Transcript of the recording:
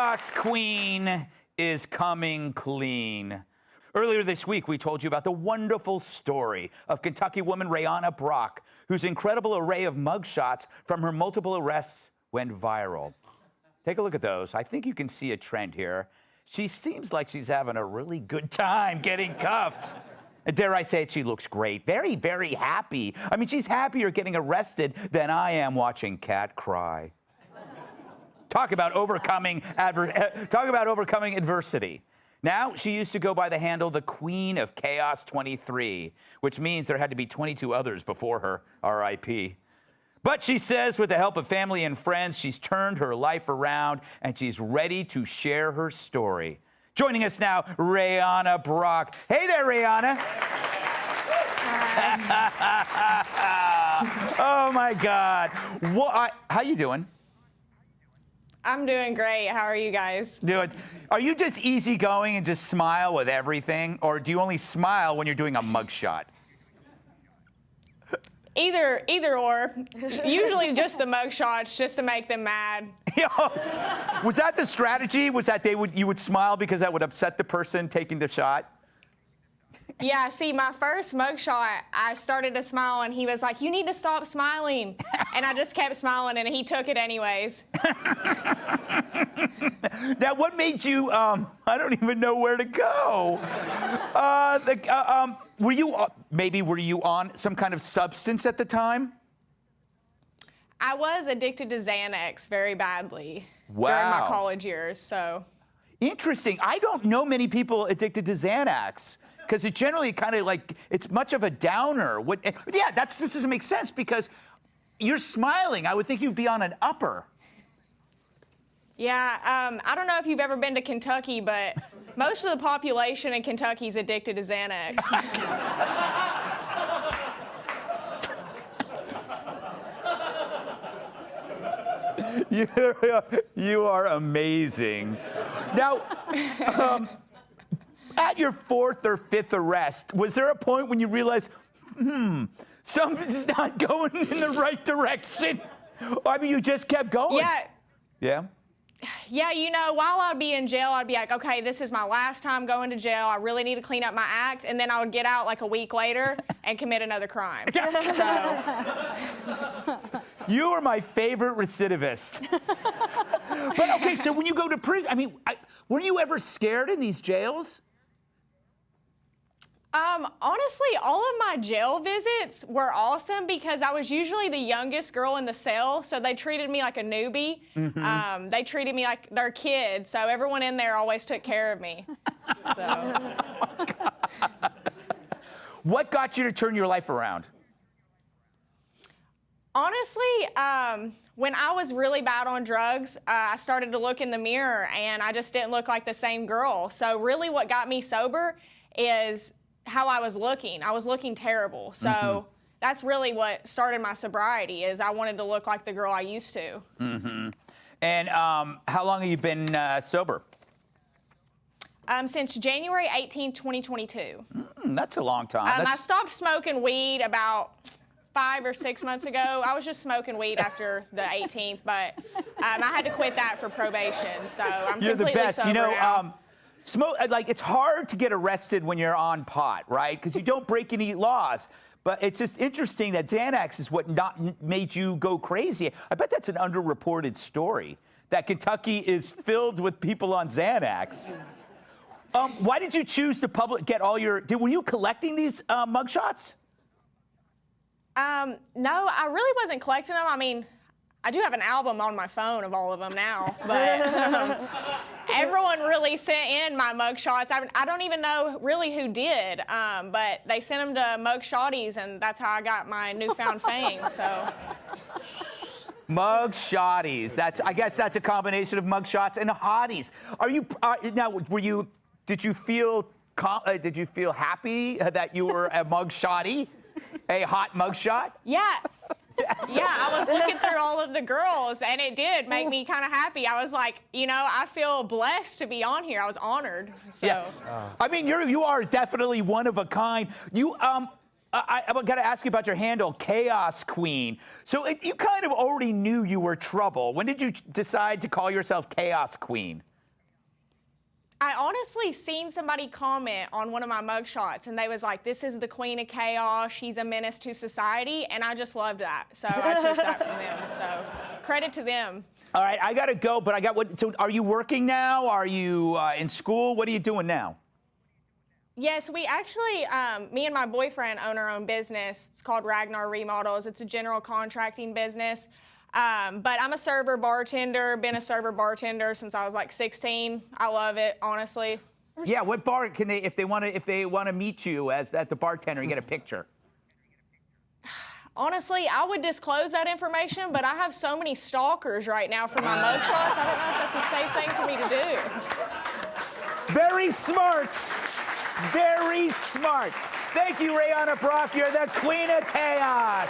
Chaos Queen is coming clean. Earlier this week, we told you about the wonderful story of Kentucky woman Rayanna Brock, whose incredible array of mugshots from her multiple arrests went viral. Take a look at those. I think you can see a trend here. She seems like she's having a really good time getting cuffed. And dare I say it, she looks great. Very, very happy. I mean, she's happier getting arrested than I am watching Cat cry. Talk about overcoming adversity. Now, she used to go by the handle the Queen of Chaos 23, which means there had to be 22 others before her, R.I.P. But she says with the help of family and friends, she's turned her life around and she's ready to share her story. Joining us now, Rayanna Brock. Hey there, Rayanna. Oh, my God. How you doing? I'm doing great. How are you guys? Dude, are you just easygoing and just smile with everything? Or do you only smile when you're doing a mugshot? Either or. Usually just the mugshots, just to make them mad. Was that the strategy? Was that you would smile because that would upset the person taking the shot? Yeah, see, my first mugshot, I started to smile, and he was like, "You need to stop smiling." And I just kept smiling, and he took it anyways. Now, what made you, I don't even know where to go. Were you on some kind of substance at the time? I was addicted to Xanax very badly during Wow. my college years, so. Interesting. I don't know many people addicted to Xanax, because it generally kind of like, it's much of a downer. Yeah, this doesn't make sense because you're smiling. I would think you'd be on an upper. Yeah, I don't know if you've ever been to Kentucky, but most of the population in Kentucky is addicted to Xanax. You are amazing. Now, at your fourth or fifth arrest, was there a point when you realized, something's not going in the right direction? I mean, you just kept going. Yeah. Yeah? Yeah, you know, while I'd be in jail, I'd be like, okay, this is my last time going to jail. I really need to clean up my act. And then I would get out like a week later and commit another crime. So. You are my favorite recidivist. But, okay, so when you go to prison, I mean, were you ever scared in these jails? Honestly, all of my jail visits were awesome because I was usually the youngest girl in the cell, so they treated me like a newbie. Mm-hmm. They treated me like their kid, so everyone in there always took care of me. So. Oh, what got you to turn your life around? Honestly, when I was really bad on drugs, I started to look in the mirror, and I just didn't look like the same girl. So really what got me sober is how I was looking. I was looking terrible. So that's really what started my sobriety, is I wanted to look like the girl I used to. Mm-hmm. And how long have you been sober? Since January 18, 2022. That's a long time. I stopped smoking weed about 5 or 6 months ago. I was just smoking weed after the 18th, but I had to quit that for probation. So I'm You're completely the best. sober You know, now. it's hard to get arrested when you're on pot, right? Because you don't break any laws. But it's just interesting that Xanax is what made you go crazy. I bet that's an underreported story, that Kentucky is filled with people on Xanax. Why did you choose to get all your... Were you collecting these mugshots? No, I really wasn't collecting them. I mean, I do have an album on my phone of all of them now, but everyone really sent in my mugshots. I don't even know really who did, but they sent them to Mugshotties, and that's how I got my newfound fame. So. Mugshotties. I guess that's a combination of mugshots and hotties. Did you feel happy that you were a mugshotty? A hot mugshot? Yeah. Yeah, I was looking through all of the girls, and it did make me kind of happy. I was like, you know, I feel blessed to be on here. I was honored. So. Yes. I mean, you are definitely one of a kind. I've got to ask you about your handle, Chaos Queen. So you kind of already knew you were trouble. When did you decide to call yourself Chaos Queen? I honestly seen somebody comment on one of my mugshots, and they was like, "This is the queen of chaos. She's a menace to society," and I just loved that. So I took that from them. So credit to them. All right, I gotta go, but I got what? So are you working now? Are you in school? What are you doing now? Yes, we actually, me and my boyfriend own our own business. It's called Ragnar Remodels. It's a general contracting business. But I'm a server bartender, been a server bartender since I was like 16. I love it, honestly. Yeah, what bar can they, if they want to meet you as at the bartender and get a picture? Honestly, I would disclose that information, but I have so many stalkers right now for my mugshots. I don't know if that's a safe thing for me to do. Very smart. Very smart. Thank you, Rayanna Brock. You're the queen of chaos.